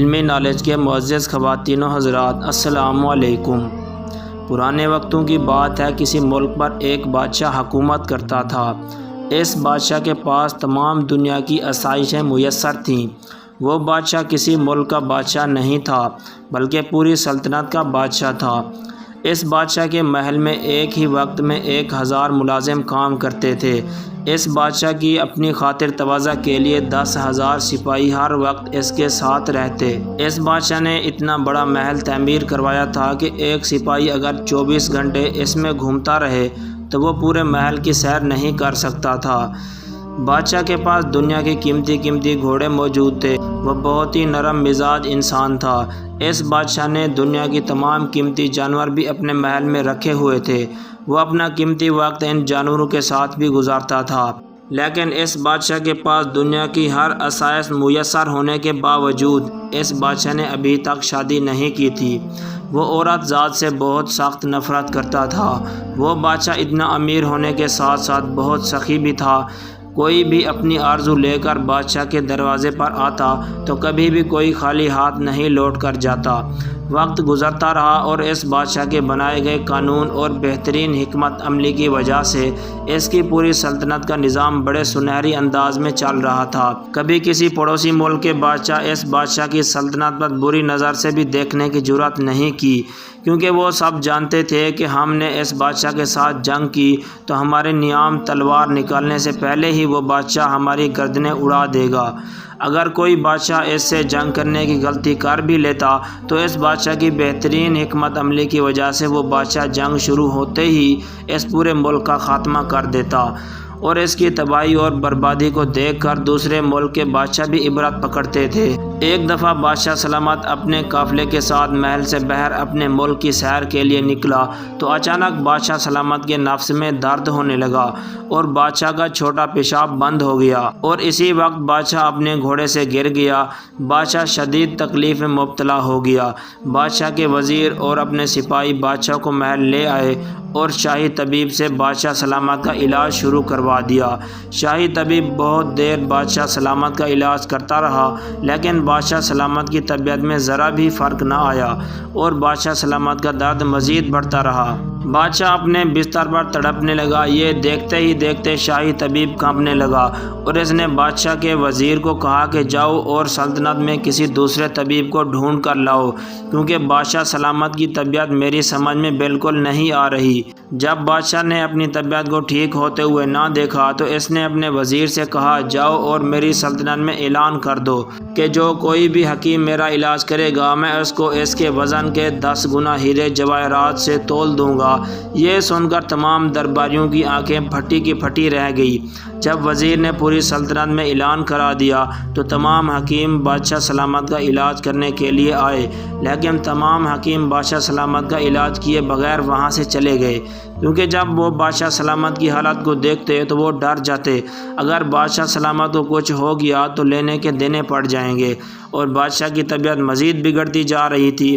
علمی نالج کے معزز خواتین و حضرات، السلام علیکم۔ پرانے وقتوں کی بات ہے، کسی ملک پر ایک بادشاہ حکومت کرتا تھا۔ اس بادشاہ کے پاس تمام دنیا کی آسائشیں میسر تھیں۔ وہ بادشاہ کسی ملک کا بادشاہ نہیں تھا بلکہ پوری سلطنت کا بادشاہ تھا۔ اس بادشاہ کے محل میں ایک ہی وقت میں 1000 ملازم کام کرتے تھے۔ اس بادشاہ کی اپنی خاطر تواضع کے لیے 10,000 سپاہی ہر وقت اس کے ساتھ رہتے۔ اس بادشاہ نے اتنا بڑا محل تعمیر کروایا تھا کہ ایک سپاہی اگر 24 گھنٹے اس میں گھومتا رہے تو وہ پورے محل کی سیر نہیں کر سکتا تھا۔ بادشاہ کے پاس دنیا کے قیمتی گھوڑے موجود تھے۔ وہ بہت ہی نرم مزاج انسان تھا۔ اس بادشاہ نے دنیا کی تمام قیمتی جانور بھی اپنے محل میں رکھے ہوئے تھے۔ وہ اپنا قیمتی وقت ان جانوروں کے ساتھ بھی گزارتا تھا۔ لیکن اس بادشاہ کے پاس دنیا کی ہر آسائش میسر ہونے کے باوجود اس بادشاہ نے ابھی تک شادی نہیں کی تھی۔ وہ عورت ذات سے بہت سخت نفرت کرتا تھا۔ وہ بادشاہ اتنا امیر ہونے کے ساتھ ساتھ بہت سخی بھی تھا۔ کوئی بھی اپنی آرزو لے کر بادشاہ کے دروازے پر آتا تو کبھی بھی کوئی خالی ہاتھ نہیں لوٹ کر جاتا۔ وقت گزرتا رہا اور اس بادشاہ کے بنائے گئے قانون اور بہترین حکمت عملی کی وجہ سے اس کی پوری سلطنت کا نظام بڑے سنہری انداز میں چل رہا تھا۔ کبھی کسی پڑوسی ملک کے بادشاہ اس بادشاہ کی سلطنت پر بری نظر سے بھی دیکھنے کی جرات نہیں کی، کیونکہ وہ سب جانتے تھے کہ ہم نے اس بادشاہ کے ساتھ جنگ کی تو ہمارے نیام تلوار نکالنے سے پہلے ہی وہ بادشاہ ہماری گردنیں اڑا دے گا۔ اگر کوئی بادشاہ اس سے جنگ کرنے کی غلطی کر بھی لیتا تو اس بادشاہ کی بہترین حکمت عملی کی وجہ سے وہ بادشاہ جنگ شروع ہوتے ہی اس پورے ملک کا خاتمہ کر دیتا، اور اس کی تباہی اور بربادی کو دیکھ کر دوسرے ملک کے بادشاہ بھی عبرت پکڑتے تھے۔ ایک دفعہ بادشاہ سلامت اپنے قافلے کے ساتھ محل سے باہر اپنے ملک کی سیر کے لیے نکلا تو اچانک بادشاہ سلامت کے نفس میں درد ہونے لگا اور بادشاہ کا چھوٹا پیشاب بند ہو گیا، اور اسی وقت بادشاہ اپنے گھوڑے سے گر گیا۔ بادشاہ شدید تکلیف میں مبتلا ہو گیا۔ بادشاہ کے وزیر اور اپنے سپاہی بادشاہ کو محل لے آئے اور شاہی طبیب سے بادشاہ سلامت کا علاج شروع کروا دیا۔ شاہی طبیب بہت دیر بادشاہ سلامت کا علاج کرتا رہا، لیکن بادشاہ سلامت کی طبیعت میں ذرا بھی فرق نہ آیا اور بادشاہ سلامت کا درد مزید بڑھتا رہا۔ بادشاہ اپنے بستر پر تڑپنے لگا۔ یہ دیکھتے ہی دیکھتے شاہی طبیب کانپنے لگا اور اس نے بادشاہ کے وزیر کو کہا کہ جاؤ اور سلطنت میں کسی دوسرے طبیب کو ڈھونڈ کر لاؤ، کیونکہ بادشاہ سلامت کی طبیعت میری سمجھ میں بالکل نہیں آ رہی۔ جب بادشاہ نے اپنی طبیعت کو ٹھیک ہوتے ہوئے نہ دیکھا تو اس نے اپنے وزیر سے کہا جاؤ اور میری سلطنت میں اعلان کر دو کہ جو کوئی بھی حکیم میرا علاج کرے گا میں اس کو اس کے وزن کے 10 گنا ہیرے جواہرات سے تول دوں گا۔ یہ سن کر تمام درباریوں کی آنکھیں پھٹی کی پھٹی رہ گئی۔ جب وزیر نے پوری سلطنت میں اعلان کرا دیا تو تمام حکیم بادشاہ سلامت کا علاج کرنے کے لیے آئے، لیکن تمام حکیم بادشاہ سلامت کا علاج کیے بغیر وہاں سے چلے گئے، کیونکہ جب وہ بادشاہ سلامت کی حالت کو دیکھتے تو وہ ڈر جاتے۔ اگر بادشاہ سلامت کو کچھ ہو گیا تو لینے کے دینے پڑ جائیں گے، اور بادشاہ کی طبیعت مزید بگڑتی جا رہی تھی۔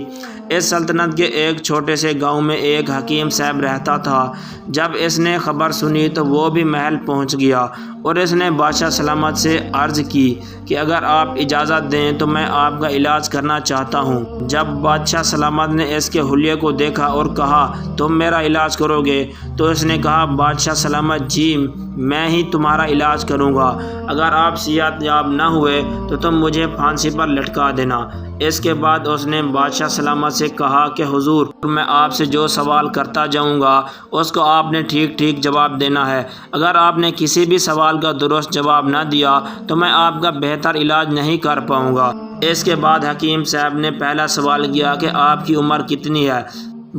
اس سلطنت کے ایک چھوٹے سے گاؤں میں ایک حکیم صاحب رہتا تھا۔ جب اس نے خبر سنی تو وہ بھی محل پہنچ گیا اور اس نے بادشاہ سلامت سے عرض کی کہ اگر آپ اجازت دیں تو میں آپ کا علاج کرنا چاہتا ہوں۔ جب بادشاہ سلامت نے اس کے حلیے کو دیکھا اور کہا تم میرا علاج کرو گے تو اس نے کہا بادشاہ سلامت جی میں ہی تمہارا علاج کروں گا۔ اگر آپ صحت یاب نہ ہوئے تو تم مجھے پھانسی پر لٹکا دینا۔ اس کے بعد اس نے بادشاہ سلامت سے کہا کہ حضور میں آپ سے جو سوال کرتا جاؤں گا اس کو آپ نے ٹھیک جواب دینا ہے۔ اگر آپ نے کسی بھی سوال کا درست جواب نہ دیا تو میں آپ کا بہتر علاج نہیں کر پاؤں گا۔ اس کے بعد حکیم صاحب نے پہلا سوال کیا کہ آپ کی عمر کتنی ہے؟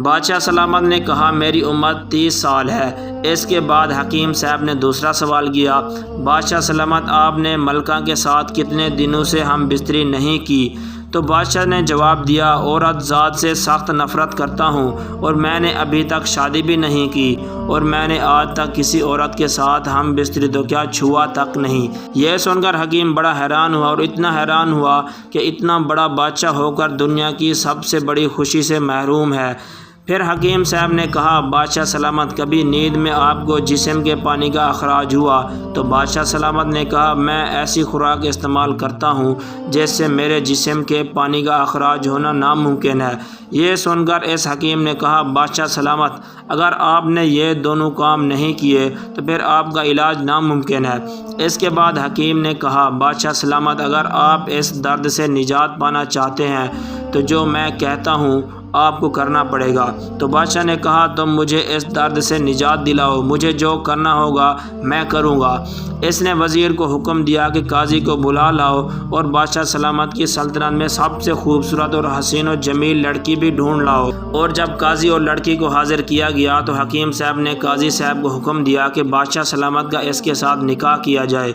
بادشاہ سلامت نے کہا میری عمر 30 سال ہے۔ اس کے بعد حکیم صاحب نے دوسرا سوال کیا بادشاہ سلامت آپ نے ملکہ کے ساتھ کتنے دنوں سے ہم بستری نہیں کی؟ تو بادشاہ نے جواب دیا عورت ذات سے سخت نفرت کرتا ہوں اور میں نے ابھی تک شادی بھی نہیں کی اور میں نے آج تک کسی عورت کے ساتھ ہم بستری تو کیا چھوا تک نہیں۔ یہ سن کر حکیم بڑا حیران ہوا اور اتنا حیران ہوا کہ اتنا بڑا بادشاہ ہو کر دنیا کی سب سے بڑی خوشی سے محروم ہے۔ پھر حکیم صاحب نے کہا بادشاہ سلامت کبھی نیند میں آپ کو جسم کے پانی کا اخراج ہوا؟ تو بادشاہ سلامت نے کہا میں ایسی خوراک استعمال کرتا ہوں جس سے میرے جسم کے پانی کا اخراج ہونا ناممکن ہے۔ یہ سن کر اس حکیم نے کہا بادشاہ سلامت اگر آپ نے یہ دونوں کام نہیں کیے تو پھر آپ کا علاج ناممکن ہے۔ اس کے بعد حکیم نے کہا بادشاہ سلامت اگر آپ اس درد سے نجات پانا چاہتے ہیں تو جو میں کہتا ہوں آپ کو کرنا پڑے گا۔ تو بادشاہ نے کہا تم مجھے اس درد سے نجات دلاؤ، مجھے جو کرنا ہوگا میں کروں گا۔ اس نے وزیر کو حکم دیا کہ قاضی کو بلا لاؤ اور بادشاہ سلامت کی سلطنت میں سب سے خوبصورت اور حسین و جمیل لڑکی بھی ڈھونڈ لاؤ۔ اور جب قاضی اور لڑکی کو حاضر کیا گیا تو حکیم صاحب نے قاضی صاحب کو حکم دیا کہ بادشاہ سلامت کا اس کے ساتھ نکاح کیا جائے۔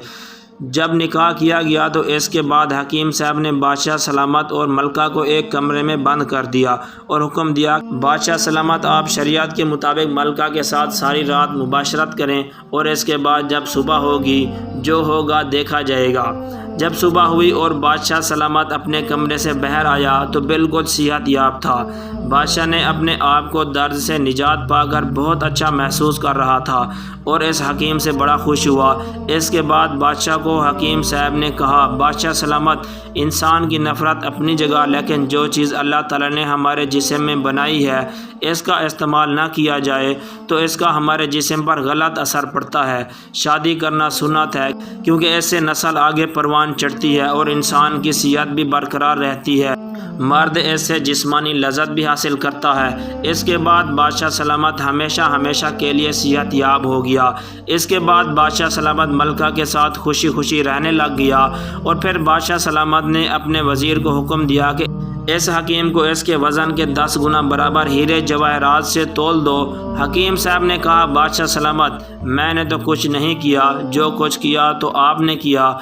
جب نکاح کیا گیا تو اس کے بعد حکیم صاحب نے بادشاہ سلامت اور ملکہ کو ایک کمرے میں بند کر دیا اور حکم دیا بادشاہ سلامت آپ شریعت کے مطابق ملکہ کے ساتھ ساری رات مباشرت کریں اور اس کے بعد جب صبح ہوگی جو ہوگا دیکھا جائے گا۔ جب صبح ہوئی اور بادشاہ سلامت اپنے کمرے سے باہر آیا تو بالکل صحت یاب تھا۔ بادشاہ نے اپنے آپ کو درد سے نجات پا کر بہت اچھا محسوس کر رہا تھا اور اس حکیم سے بڑا خوش ہوا۔ اس کے بعد بادشاہ کو حکیم صاحب نے کہا بادشاہ سلامت انسان کی نفرت اپنی جگہ لیکن جو چیز اللہ تعالیٰ نے ہمارے جسم میں بنائی ہے اس کا استعمال نہ کیا جائے تو اس کا ہمارے جسم پر غلط اثر پڑتا ہے۔ شادی کرنا سنت ہے کیونکہ اس سے نسل آگے پروان چڑھتی ہے اور انسان کی صحت بھی برقرار رہتی ہے۔ مرد اس سے جسمانی لذت بھی حاصل کرتا ہے۔ اس کے بعد بادشاہ سلامت ہمیشہ کے لیے صحت یاب ہو گیا۔ اس کے بعد بادشاہ سلامت ملکہ کے ساتھ خوشی خوشی رہنے لگ گیا اور پھر بادشاہ سلامت نے اپنے وزیر کو حکم دیا کہ اس حکیم کو اس کے وزن کے 10 گنا برابر ہیرے جواہرات سے تول دو۔ حکیم صاحب نے کہا بادشاہ سلامت میں نے تو کچھ نہیں کیا، جو کچھ کیا تو آپ نے کیا۔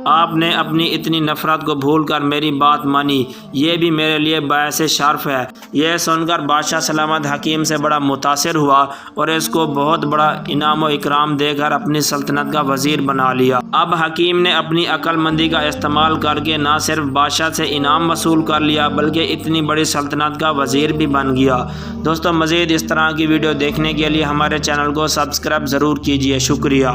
آپ نے اپنی اتنی نفرت کو بھول کر میری بات مانی، یہ بھی میرے لیے باعث شرف ہے۔ یہ سن کر بادشاہ سلامت حکیم سے بڑا متاثر ہوا اور اس کو بہت بڑا انعام و اکرام دے کر اپنی سلطنت کا وزیر بنا لیا۔ اب حکیم نے اپنی عقل مندی کا استعمال کر کے نہ صرف بادشاہ سے انعام وصول کر لیا بلکہ اتنی بڑی سلطنت کا وزیر بھی بن گیا۔ دوستو مزید اس طرح کی ویڈیو دیکھنے کے لیے ہمارے چینل کو سبسکرائب ضرور کیجیے۔ شکریہ۔